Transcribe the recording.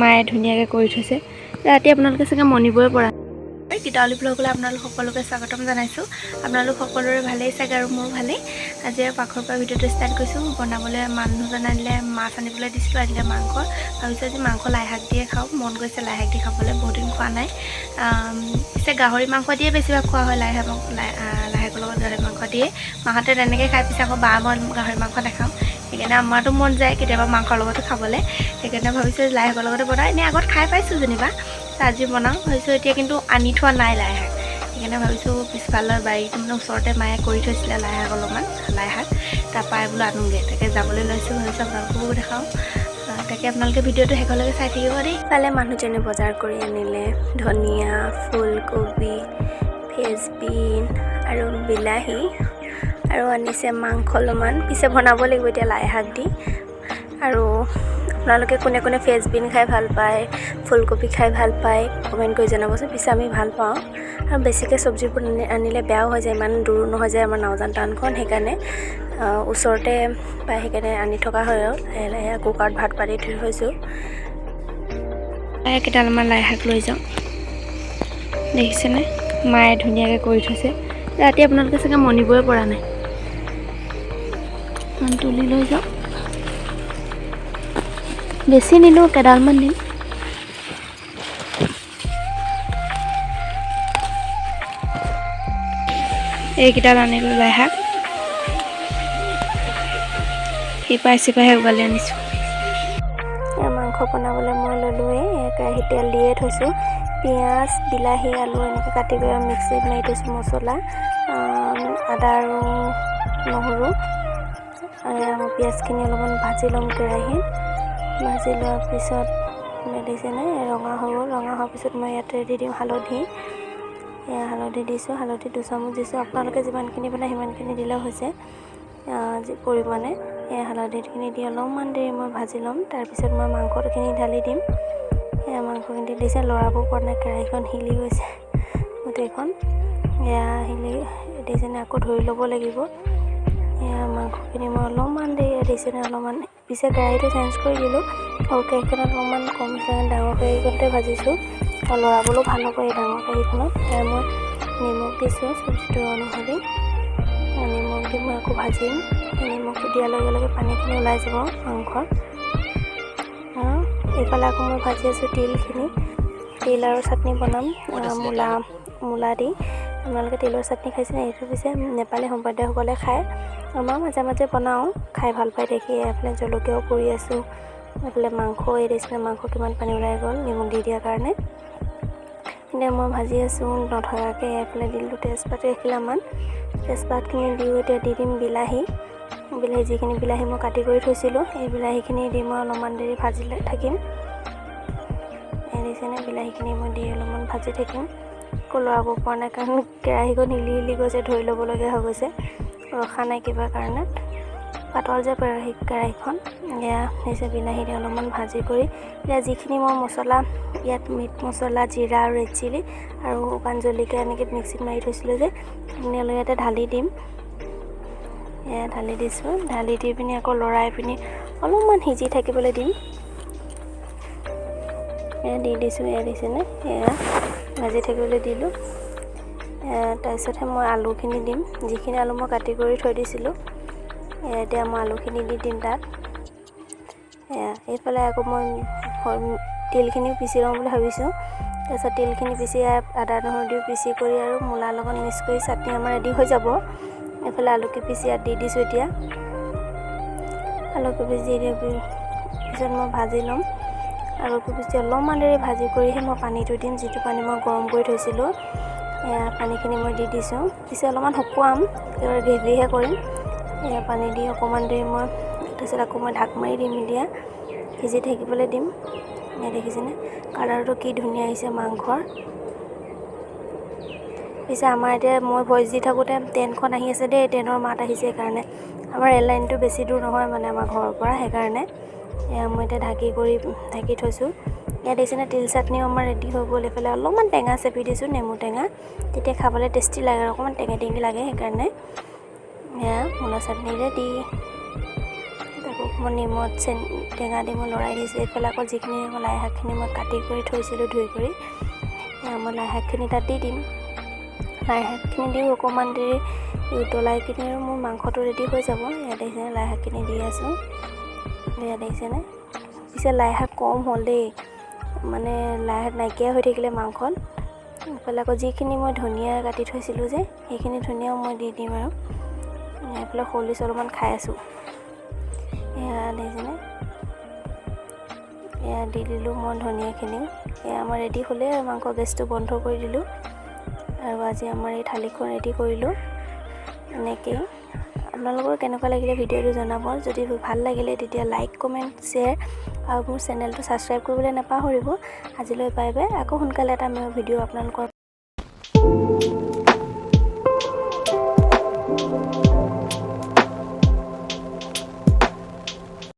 মায়ে ধুনীয়াকৈ কৰি থৈছে। ৰাতি আপোনালোকে চাগে মনিবই পৰা গীতাৱলী ব্লগলৈ আপোনালোক সকলোকে স্বাগতম জনাইছোঁ। আপোনালোক সকলোৰে ভালেই চাগে আৰু মোৰ ভালেই। আজি পাকঘৰৰ পৰা ভিডিঅ'টো ষ্টাৰ্ট কৰিছোঁ। বনাবলৈ মানুহজন আনিলে মাছ আনিবলৈ দিছিলোঁ, আনিলে মাংস। ভাবিছোঁ আজি মাংস লাই শাক দিয়ে খাওঁ, মন গৈছে লাই শাক দি খাবলৈ, বহুত দিন খোৱা নাই। পিছে গাহৰি মাংস দিয়ে বেছিভাগ খোৱা হয়, লাই শাকৰ লগত গাহৰি মাংস দিয়ে। মাহঁতে তেনেকৈ খাই, পিছে আকৌ মই গাহৰি মাংস নাখাওঁ, সেইকাৰণে আমাৰতো মন যায় কেতিয়াবা মাংসৰ লগতো খাবলৈ। সেইকাৰণে ভাবিছোঁ লাই শাকৰ লগতে বনাওঁ। এনেই আগত খাই পাইছোঁ যেনিবা, আজি বনাওঁ ভাবিছোঁ। এতিয়া কিন্তু আনি থোৱা নাই লাই শাক, সেইকাৰণে ভাবিছোঁ পিছফালৰ বাৰীটো মানে ওচৰতে মায়ে কৰি থৈছিলে লাই শাক অলপমান, লাই শাক তাৰপৰা বোলো আনোগৈ। তাকে যাবলৈ লৈছোঁ, ভাবিছোঁ আপোনালোককো দেখাওঁ। তাকে আপোনালোকে ভিডিঅ'টো শেষলৈকে চাই থাকিব দেই। ইফালে মানুহজনে বজাৰ কৰি আনিলে ধনিয়া, ফুলকবি, ফ্ৰেঞ্চবিন আৰু বিলাহী, আৰু আনিছে মাংস অলপমান। পিছে বনাব লাগিব এতিয়া লাই শাক দি। আৰু আপোনালোকে কোনে কোনে ফ্ৰেঞ্চবিন খাই ভাল পায়, ফুলকবি খাই ভাল পায়, কমেণ্ট কৰি জনাবচোন। পিছে আমি ভাল পাওঁ, আৰু বেছিকৈ চব্জিবোৰ আনিলে বেয়াও হৈ যায়, ইমান দূৰ নহয় যে আমাৰ নাওজান টাউনখন, সেইকাৰণে ওচৰতে পায়, সেইকাৰণে আনি থকা হয়। আৰু লাহে লাহে কুকাৰত ভাত পাতি থৈ থৈছোঁ। কেইডালমান লাই শাক লৈ যাওঁ, দেখিছেনে মায়ে ধুনীয়াকৈ কৰি থৈছে। ৰাতি আপোনালোকে চাগে মনিবই পৰা নাই, তুলি লৈ যাওঁ। বেছি নিদিওঁ, কেইডালমান দিম। এইকেইডাল আনিলোঁ লাই শাক, সিপাই চিপাইহে উঘালি আনিছোঁ। মাংস বনাবলৈ মই ল'লোৱেই, কেৰাহীত তেল দিয়ে থৈছোঁ। পিঁয়াজ, বিলাহী, আলু এনেকৈ কাটি কৰি মিক্সিত মাৰি থৈছোঁ। মছলা, আদা আৰু নহৰু, পিঁয়াজখিনি অলপমান ভাজি ল'ম কেৰাহীত। ভাজি লোৱাৰ পিছত দেখিছেনে ৰঙা হৈ গ'ল। ৰঙা হোৱাৰ পিছত মই ইয়াতে দি দিওঁ হালধি। হালধি দিছোঁ, হালধি 2 চামুচ দিছোঁ। আপোনালোকে যিমানখিনি বনায় সিমানখিনি দিলেও হৈছে পৰিমাণে। হালধিখিনি দি অলপমান দেৰি মই ভাজি ল'ম। তাৰপিছত মই মাংসখিনি ঢালি দিম। মাংসখিনি দিছে, লৰাব পৰা নাই, কেৰাহীখন হিলি গৈছে গোটেইখন। হিলি দিছেনে, আকৌ ধৰি ল'ব লাগিব। মাংসখিনি মই অলপমান দেৰি দিছেনে অলপমান, পিছে কেৰাহীটো চেঞ্জ কৰি দিলোঁ। সৰু কেৰাহীখনত অলপমান কম হৈছে, ডাঙৰ কেৰাহীখনতে ভাজিছোঁ। আৰু লৰাবলৈও ভাল হ'ব এই ডাঙৰ কেৰাহীখনত। তাৰ মই নিমখ দিছোঁ চব্জিটো অনুসৰি। নিমখ দি মই আকৌ ভাজিম। নিমখটো দিয়াৰ লগে লগে পানীখিনি ওলাই যাব মাংসৰ। এইফালে আকৌ মই ভাজি আছোঁ তিলখিনি। তিল আৰু চাটনি বনাম, মূলা দি। আপোনালোকে তিলৰ চাটনি খাইছেনে? এইটো পিছে নেপালী সম্প্ৰদায়সকলে খায়, আমাৰ মাজে মাজে বনাওঁ, খাই ভাল পায় দেখি। এইফালে জলকীয়াও কৰি আছোঁ। এইফালে মাংস দিছিলে, মাংস কিমান পানী ওলাই গ'ল নিমখ দি দিয়াৰ কাৰণে। এতিয়া মই ভাজি আছোঁ নধৰাকৈ। এইফালে দিলোঁ তেজপাত এখিলামান। তেজপাতখিনি দিওঁ, এতিয়া দি দিম বিলাহী। যিখিনি বিলাহী মই কাটি কৰি থৈছিলোঁ, এই বিলাহীখিনি দি মই অলপমান দেৰি ভাজি থাকিম। দেখিছেনে, বিলাহীখিনি মই দি অলপমান ভাজি থাকিম। আকৌ লৰাব পৰা নাই, কাৰণ কেৰাহীখন হিলি হিলি গৈছে, ধৰি ল'বলগীয়া হৈ গৈছে, ৰখা নাই কিবা কাৰণত। পাতল যে কেৰাহীখন। হৈছে বিলাহী দি অলপমান ভাজি কৰি, এতিয়া যিখিনি মই মছলা, ইয়াত মিট মছলা, জিৰা আৰু ৰেড চিলি আৰু শুকান জলকীয়া এনেকৈ মিক্সিত মাৰি থৈছিলোঁ যে, সেইখিনি ইয়াতে ঢালি দিম। ঢালি দিছোঁ। ঢালি দি পিনি আকৌ লৰাই পিনি অলপমান সিজি থাকিবলৈ দিম। দি দিছোঁ, দিছেনে, ভাজি থাকিবলৈ দিলোঁ। তাৰপিছতহে মই আলুখিনি দিম, যিখিনি আলু মই কাটি কৰি থৈ দিছিলোঁ। এতিয়া মই আলুখিনি দি দিম তাত। এইফালে আকৌ মই তিলখিনিও পিচি লওঁ বুলি ভাবিছোঁ। তাৰপিছত তিলখিনি পিচি আদা নহৰু দিও পিচি কৰি আৰু মূলাৰ লগত মিক্স কৰি চাটনি আমাৰ ৰেডি হৈ যাব। এইফালে আলুকে পিচি ইয়াত দি দিছোঁ। এতিয়া আলুকে পিচি দি দিয়াৰ পিছত মই ভাজি ল'ম। আলুকে পিচি অলপমান দেৰি ভাজি কৰিহে মই পানীটো দিম, যিটো পানী মই গৰম কৰি থৈছিলোঁ। পানীখিনি মই দি দিছোঁ। পিছে অলপমান শুকুৱাম, গ্ৰেভিহে কৰিম। পানী দি অকণমান দেৰি মই, তাৰপিছত আকৌ মই ঢাক মাৰি দিম। এতিয়া সিজি থাকিবলৈ দিম। দেখিছেনে কালাৰটো কি ধুনীয়া আহিছে মাংসৰ। পিছে আমাৰ এতিয়া মই ভইচ দি থাকোঁতে ট্ৰেইনখন আহি আছে দেই, ট্ৰেইনৰ মাত আহিছে। সেইকাৰণে আমাৰ ৰেল লাইনটো বেছি দূৰ নহয় মানে আমাৰ ঘৰৰ পৰা, সেইকাৰণে মই এতিয়া ঢাকি থৈছোঁ। ইয়াত দেখিছেনে তিল চাটনিও আমাৰ ৰেডি হৈ গ'ল। এইফালে অলপমান টেঙা চেপি দিছোঁ, নেমু টেঙা, তেতিয়া খাবলৈ টেষ্টি লাগে আৰু অকণমান টেঙা লাগে। সেইকাৰণে মূলা চাটনি ৰেডি। আকৌ মই নিমখ টেঙা দি মই লৰাই দিছোঁ। এইফালে আকৌ যিখিনি লাই শাকখিনি মই কাটি কৰি থৈছিলোঁ ধুই কৰি, মই লাই শাকখিনি তাত দি দিম। লাই শাকখিনি দিও অকণমান দেৰি উতলাই কিনি আৰু মোৰ মাংসটো ৰেডি হৈ যাব। ইয়াত দেখিছেনে লাই শাকখিনি দি আছোঁ, ইয়াত দেখিছেনে। পিছে লাই শাক কম হ'ল দেই, মানে লাই শাক নাইকিয়া হৈ থাকিলে মাংসত। এইফালে আকৌ যিখিনি মই ধনিয়া কাটি থৈছিলোঁ যে, সেইখিনি ধনিয়াও মই দি দিম আৰু এইফালে সৰিয়হ অলপমান খাই আছোঁ। এয়া দেখিছেনে, এয়া দি দিলোঁ মই ধনিয়াখিনিও। এয়া আমাৰ ৰেডি হ'লেই আৰু মাংস। গেছটো বন্ধ কৰি দিলোঁ আৰু আজি আমাৰ এই থালিখন ৰেডি কৰিলোঁ। এনেকেই আপোনালোকৰ কেনেকুৱা লাগিলে ভিডিঅ'টো জনাব। যদি ভাল লাগিলে তেতিয়া লাইক, কমেণ্ট, শ্বেয়াৰ আৰু মোৰ চেনেলটো ছাবস্ক্ৰাইব কৰিবলৈ নাপাহৰিব। আজিলৈ বাই বাই। আকৌ সোনকালে এটা ভিডিঅ' আপোনালোকৰ